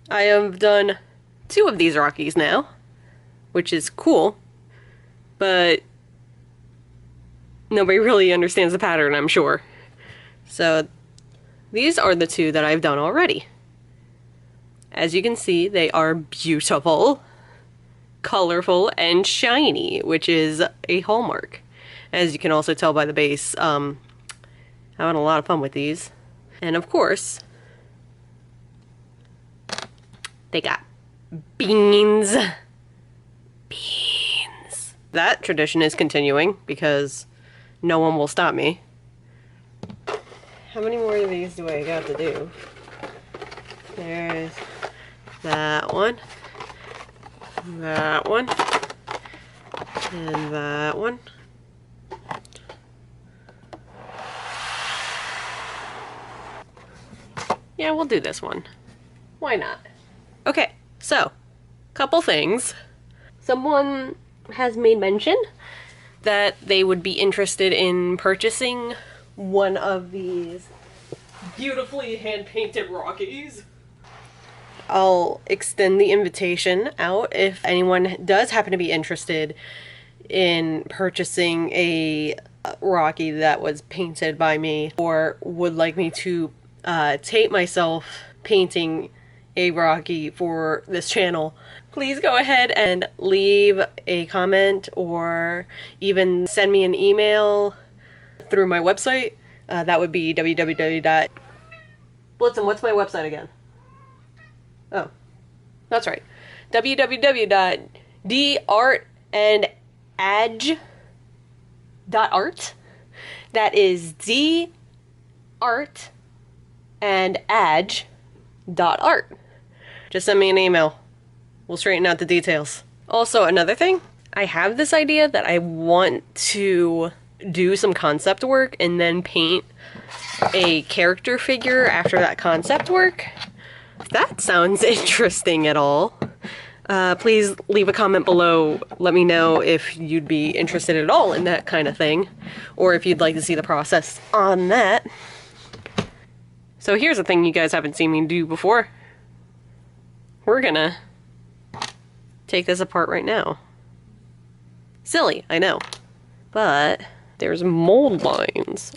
I have done 2 of these Rockies now, which is cool, but nobody really understands the pattern, I'm sure. So these are the 2 that I've done already. As you can see, they are beautiful, colorful, and shiny, which is a hallmark. As you can also tell by the base, having a lot of fun with these. And of course, they got beans. Beans. That tradition is continuing because no one will stop me. How many more of these do I got to do? There's that one, and that one. Yeah, we'll do this one. Why not? Okay, so, couple things. Someone has made mention that they would be interested in purchasing one of these beautifully hand-painted Rockies. I'll extend the invitation out if anyone does happen to be interested in purchasing a Rocky that was painted by me, or would like me to tape myself painting a Rocky for this channel. Please go ahead and leave a comment or even send me an email through my website. That would be www. Blitzen, what's my website again? Oh, that's right. www.dartandadge.art. That is dartandadge.art. Just send me an email. We'll straighten out the details. Also, another thing, I have this idea that I want to do some concept work and then paint a character figure after that concept work. If that sounds interesting at all, please leave a comment below. Let me know if you'd be interested at all in that kind of thing, or if you'd like to see the process on that. So here's a thing you guys haven't seen me do before. We're gonna take this apart right now. Silly, I know, but there's mold lines.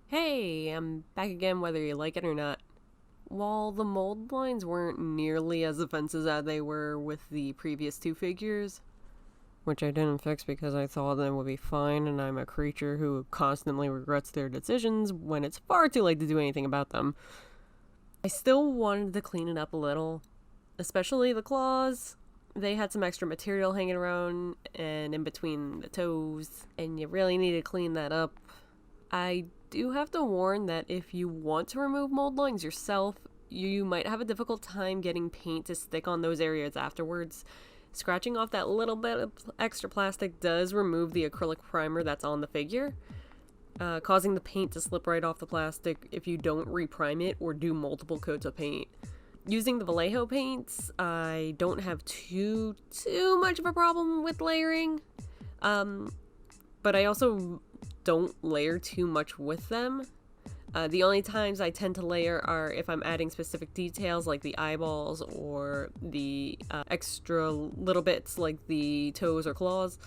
Hey, I'm back again whether you like it or not. While the mold lines weren't nearly as offensive as they were with the previous 2 figures, which I didn't fix because I thought they would be fine, and I'm a creature who constantly regrets their decisions when it's far too late to do anything about them, I still wanted to clean it up a little, especially the claws. They had some extra material hanging around and in between the toes, and you really need to clean that up. I do have to warn that if you want to remove mold lines yourself, you might have a difficult time getting paint to stick on those areas afterwards. Scratching off that little bit of extra plastic does remove the acrylic primer that's on the figure, causing the paint to slip right off the plastic if you don't reprime it or do multiple coats of paint. Using the Vallejo paints, I don't have too much of a problem with layering, but I also don't layer too much with them. The only times I tend to layer are if I'm adding specific details like the eyeballs or the extra little bits like the toes or claws.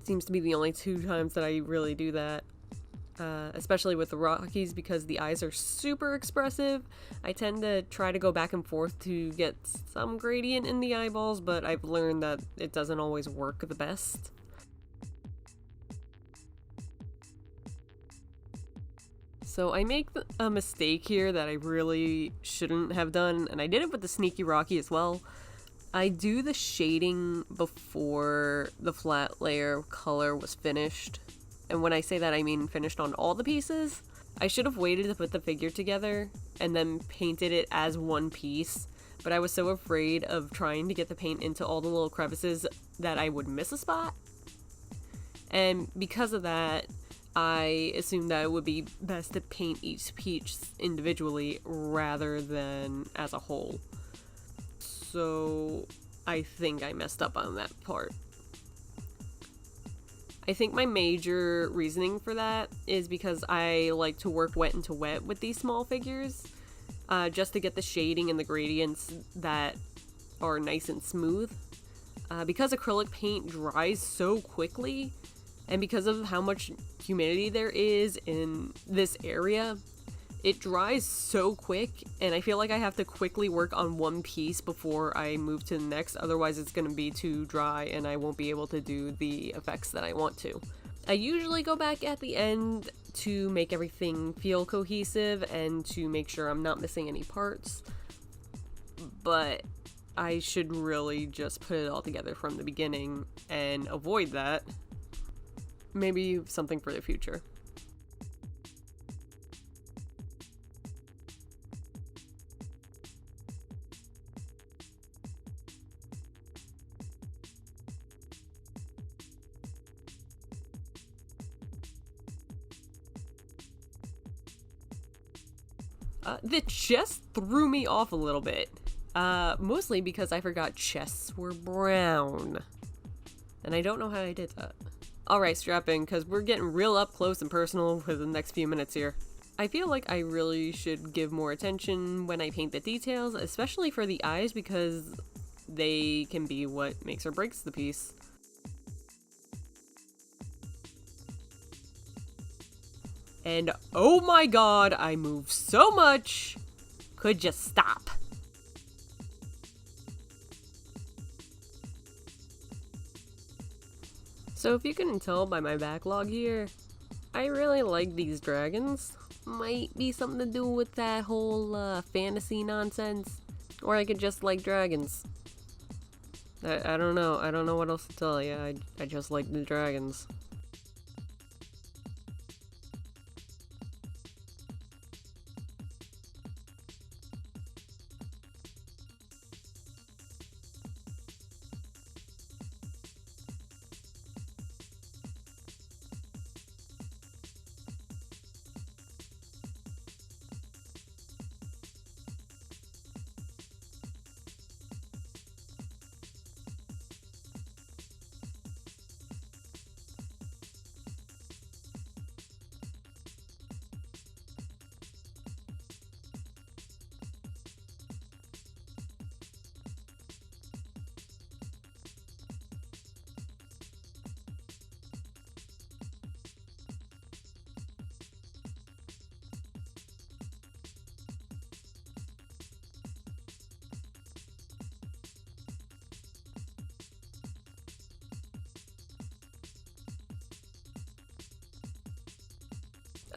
Seems to be the only 2 times that I really do that. Especially with the Rockies because the eyes are super expressive. I tend to try to go back and forth to get some gradient in the eyeballs, but I've learned that it doesn't always work the best. So I make a mistake here that I really shouldn't have done, and I did it with the Sneaky Rocky as well. I do the shading before the flat layer color was finished. And when I say that, I mean finished on all the pieces. I should have waited to put the figure together and then painted it as one piece, but I was so afraid of trying to get the paint into all the little crevices that I would miss a spot. And because of that, I assumed that it would be best to paint each piece individually rather than as a whole. So I think I messed up on that part. I think my major reasoning for that is because I like to work wet into wet with these small figures, just to get the shading and the gradients that are nice and smooth. Because acrylic paint dries so quickly, and because of how much humidity there is in this area, it dries so quick, and I feel like I have to quickly work on one piece before I move to the next, otherwise it's going to be too dry and I won't be able to do the effects that I want to. I usually go back at the end to make everything feel cohesive and to make sure I'm not missing any parts, but I should really just put it all together from the beginning and avoid that. Maybe something for the future. The chest threw me off a little bit. Mostly because I forgot chests were brown. And I don't know how I did that. Alright, strap in, because we're getting real up close and personal for the next few minutes here. I feel like I really should give more attention when I paint the details, especially for the eyes, because they can be what makes or breaks the piece. And oh my god, I move so much! Could just stop. So if you couldn't tell by my backlog here, I really like these dragons. Might be something to do with that whole fantasy nonsense. Or I could just like dragons. I don't know. I don't know what else to tell you. I just like the dragons.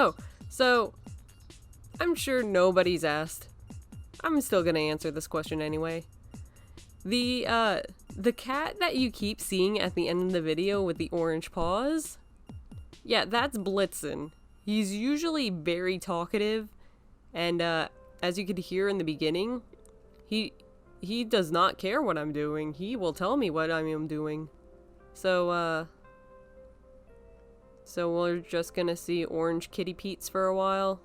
Oh, so I'm sure nobody's asked. I'm still gonna answer this question anyway. The cat that you keep seeing at the end of the video with the orange paws, yeah, that's Blitzen. He's usually very talkative, and as you could hear in the beginning, he does not care what I'm doing. He will tell me what I am doing. So we're just gonna see orange kitty Pete's for a while?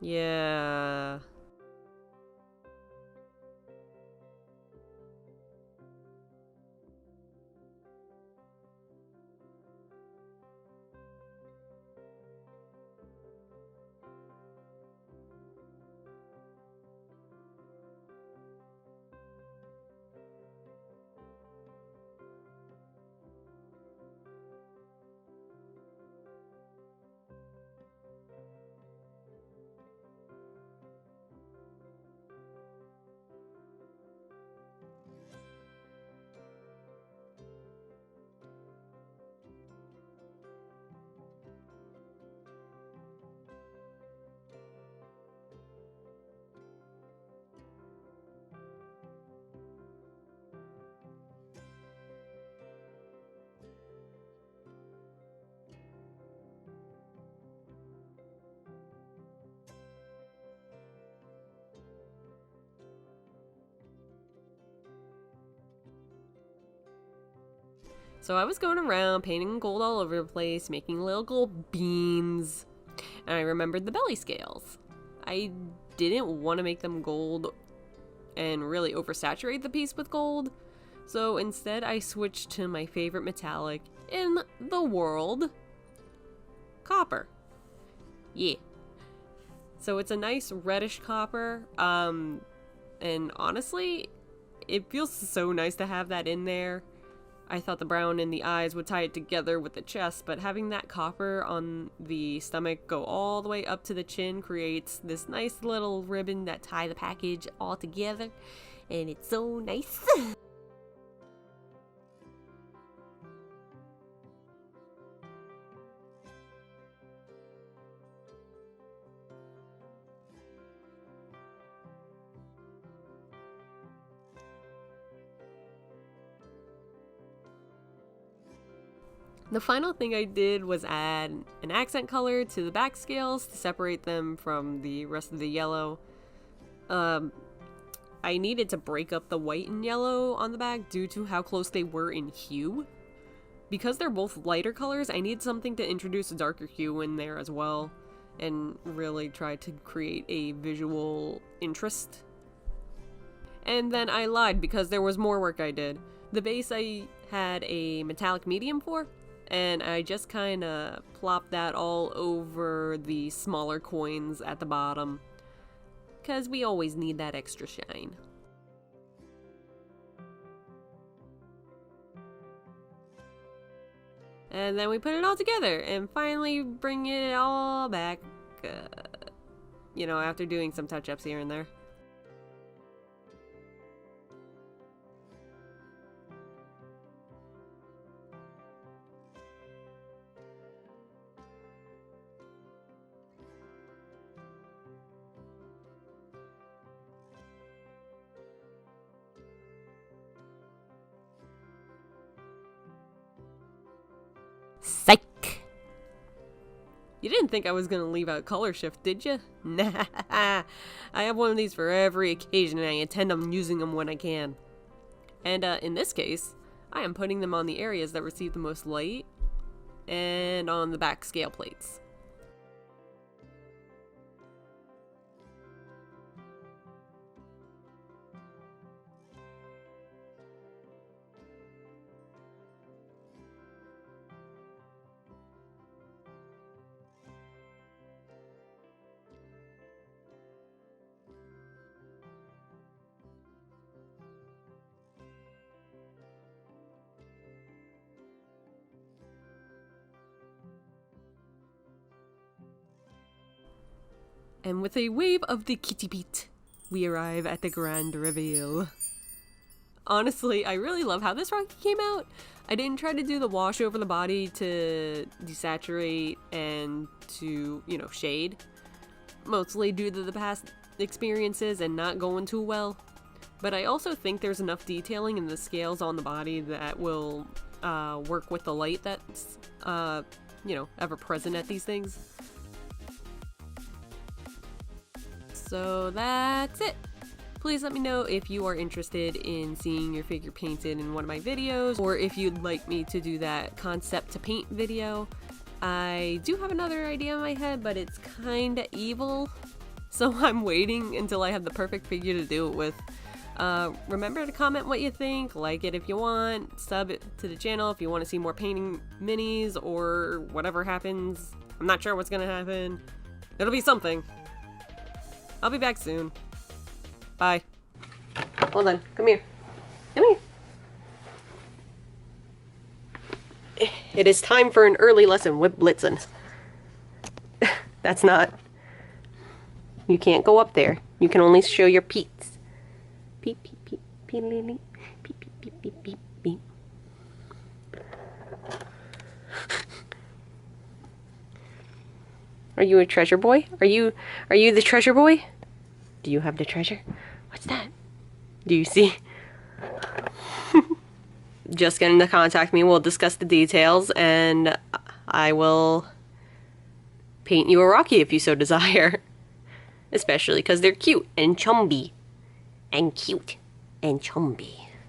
Yeah. So I was going around painting gold all over the place, making little gold beans, and I remembered the belly scales. I didn't want to make them gold and really oversaturate the piece with gold, So instead I switched to my favorite metallic in the world, copper. Yeah. So it's a nice reddish copper, and honestly, it feels so nice to have that in there. I thought the brown in the eyes would tie it together with the chest, but having that copper on the stomach go all the way up to the chin creates this nice little ribbon that tie the package all together, and it's so nice. The final thing I did was add an accent color to the back scales to separate them from the rest of the yellow. I needed to break up the white and yellow on the back due to how close they were in hue. Because they're both lighter colors, I need something to introduce a darker hue in there as well, and really try to create a visual interest. And then I lied because there was more work I did. The base I had a metallic medium for, and I just kind of plopped that all over the smaller coins at the bottom, because we always need that extra shine. And then we put it all together and finally bring it all back, after doing some touch-ups here and there. Psych! You didn't think I was gonna leave out color shift, did you? Nah, I have one of these for every occasion and I intend on using them when I can. And in this case, I am putting them on the areas that receive the most light and on the back scale plates. And with a wave of the kitty beat, we arrive at the grand reveal. Honestly, I really love how this Rocky came out. I didn't try to do the wash over the body to desaturate and to, shade. Mostly due to the past experiences and not going too well. But I also think there's enough detailing in the scales on the body that will work with the light that's, ever present at these things. So that's it. Please let me know if you are interested in seeing your figure painted in one of my videos, or if you'd like me to do that concept to paint video. I do have another idea in my head, but it's kinda evil, so I'm waiting until I have the perfect figure to do it with. Remember to comment what you think, like it if you want, sub it to the channel if you want to see more painting minis, or whatever happens. I'm not sure what's gonna happen. It'll be something. I'll be back soon. Bye. Hold on. Come here. Come here. It is time for an early lesson with Blitzen. That's not... You can't go up there. You can only show your peeps. Peep, peep, peep, peep, peep, peep, peep, peep, peep, peep, peep. Are you a treasure boy? Are you the treasure boy? Do you have the treasure? What's that? Do you see? Just get in to contact me. We'll discuss the details and I will paint you a Rocky if you so desire. Especially because they're cute and chumby. And cute and chumby.